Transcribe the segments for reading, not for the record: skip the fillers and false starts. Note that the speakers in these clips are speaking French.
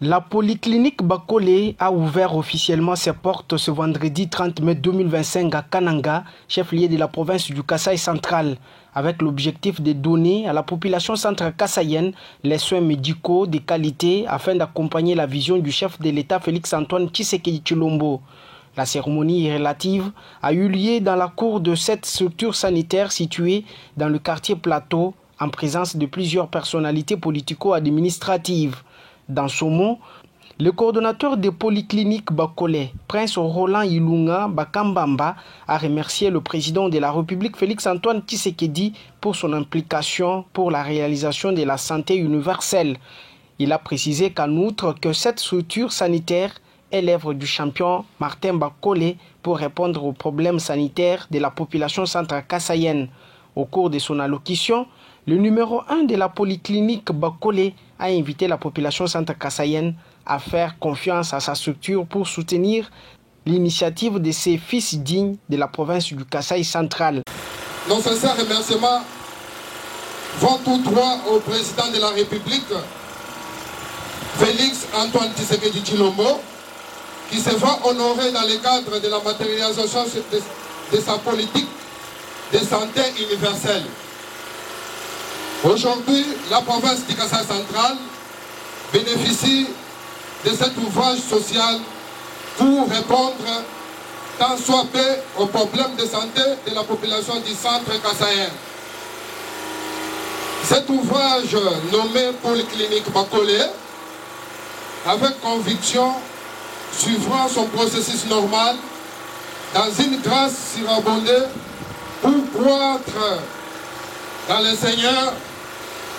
La polyclinique Bakole a ouvert officiellement ses portes ce vendredi 30 mai 2025 à Kananga, chef-lieu de la province du Kasaï central, avec l'objectif de donner à la population centre-kassaïenne les soins médicaux de qualité afin d'accompagner la vision du chef de l'État Félix-Antoine Tshisekedi Tshilombo. La cérémonie relative a eu lieu dans la cour de cette structure sanitaire située dans le quartier Plateau, en présence de plusieurs personnalités politico-administratives. Dans ce mot, le coordonnateur des polycliniques Bakole, Prince Roland Ilunga Bakambamba, a remercié le président de la République Félix-Antoine Tshisekedi pour son implication pour la réalisation de la santé universelle. Il a précisé qu'en outre que cette structure sanitaire est l'œuvre du champion Martin Bakole pour répondre aux problèmes sanitaires de la population centre-kassaïenne. Au cours de son allocution, le numéro 1 de la polyclinique Bakole a invité la population centre-kassaïenne à faire confiance à sa structure pour soutenir l'initiative de ses fils dignes de la province du Kasaï central. Nos sincères remerciements vont tout droit au président de la République, Félix-Antoine Tshisekedi Tshilombo, qui se va honorer dans le cadre de la matérialisation de sa politique de santé universelle. Aujourd'hui, la province du Kasaï central bénéficie de cet ouvrage social pour répondre tant soit peu aux problèmes de santé de la population du centre kassaïen. Cet ouvrage nommé Polyclinique Bakole, avec conviction, suivra son processus normal dans une grâce surabondée pour croître dans le Seigneur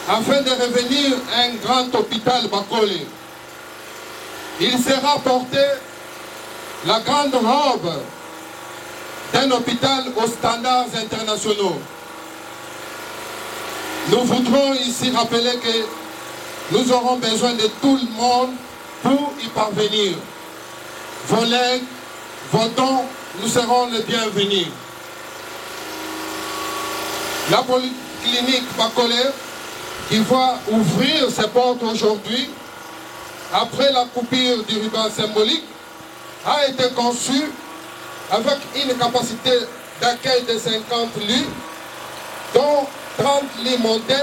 afin de revenir un grand hôpital Bakole. Il sera porté la grande robe d'un hôpital aux standards internationaux. Nous voudrons ici rappeler que nous aurons besoin de tout le monde pour y parvenir. Vos legs, vos dons, nous serons les bienvenus. La polyclinique Bakole, qui va ouvrir ses portes aujourd'hui, après la coupure du ruban symbolique, a été conçue avec une capacité d'accueil de 50 lits, dont 30 lits montés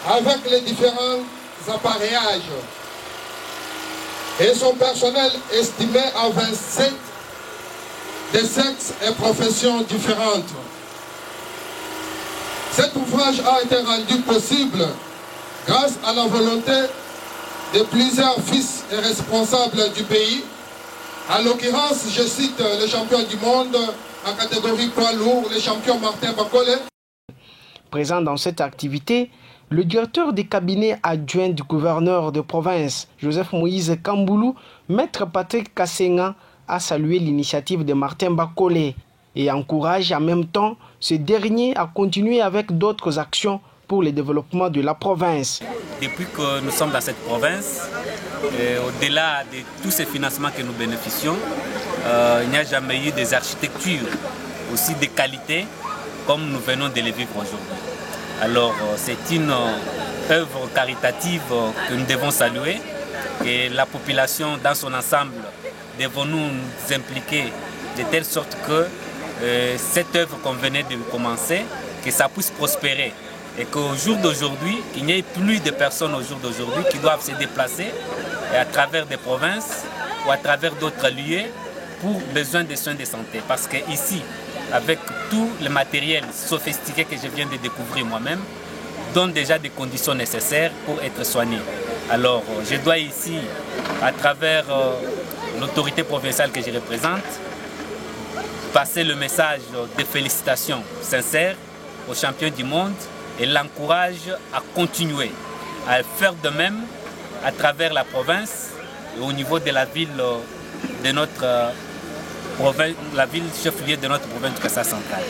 avec les différents appareillages. Et son personnel estimé à 27 de sexes et professions différentes. Cet ouvrage a été rendu possible grâce à la volonté de plusieurs fils et responsables du pays. En l'occurrence, je cite le champion du monde en catégorie poids lourd, le champion Martin Bakole. Présent dans cette activité, le directeur des cabinets adjoints du gouverneur de province, Joseph Moïse Kamboulou, maître Patrick Kassenga, a salué l'initiative de Martin Bakole et encourage en même temps ce dernier à continuer avec d'autres actions pour le développement de la province. Depuis que nous sommes dans cette province, au-delà de tous ces financements que nous bénéficions, il n'y a jamais eu des architectures aussi de qualité comme nous venons de les vivre aujourd'hui. Alors c'est une œuvre caritative que nous devons saluer et la population dans son ensemble devons nous impliquer de telle sorte que cette œuvre qu'on venait de commencer, que ça puisse prospérer et qu'au jour d'aujourd'hui, qu'il n'y ait plus de personnes au jour d'aujourd'hui qui doivent se déplacer à travers des provinces ou à travers d'autres lieux pour besoin de soins de santé. Parce qu'ici, avec tout le matériel sophistiqué que je viens de découvrir moi-même, donne déjà des conditions nécessaires pour être soigné. Alors, je dois ici, à travers l'autorité provinciale que je représente, passer le message de félicitations sincères aux champions du monde et l'encourage à continuer, à faire de même à travers la province et au niveau de la ville de notre province, la ville chef-lieu de notre province du Kasaï central.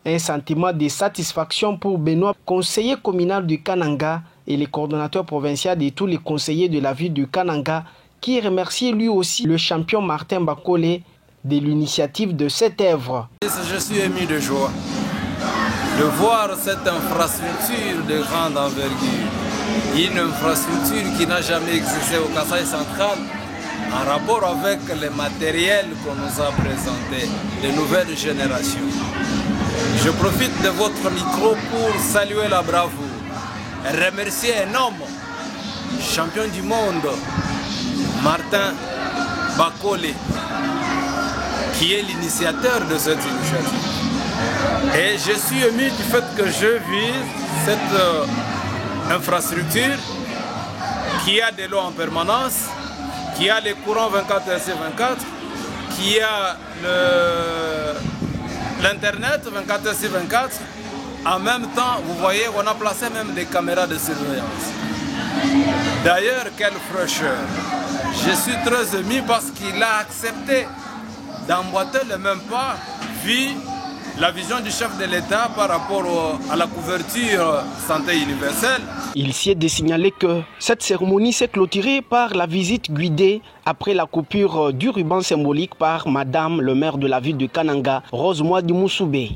Un sentiment de satisfaction pour Benoît, conseiller communal du Kananga et le coordonnateur provincial de tous les conseillers de la ville du Kananga, qui remercie lui aussi le champion Martin Bakole de l'initiative de cette œuvre. Je suis ému de joie de voir cette infrastructure de grande envergure une infrastructure qui n'a jamais existé au Kasaï central en rapport avec les matériels qu'on nous a présentés, de nouvelles générations. Je profite de votre micro pour saluer la bravoure et remercier un homme, champion du monde, Martin Bakole, qui est l'initiateur de cette initiative. Et je suis ému du fait que je vis cette infrastructure qui a de l'eau en permanence, qui a les courants 24h/24, qui a l'Internet 24h/24. En même temps, vous voyez, on a placé même des caméras de surveillance. D'ailleurs, quelle fraîcheur! Je suis très ému parce qu'il a accepté d'emboîter le même pas, vu la vision du chef de l'État par rapport à la couverture santé universelle. Il s'y est de signaler que cette cérémonie s'est clôturée par la visite guidée après la coupure du ruban symbolique par Madame le maire de la ville de Kananga, Rose Mwadi Moussoubé.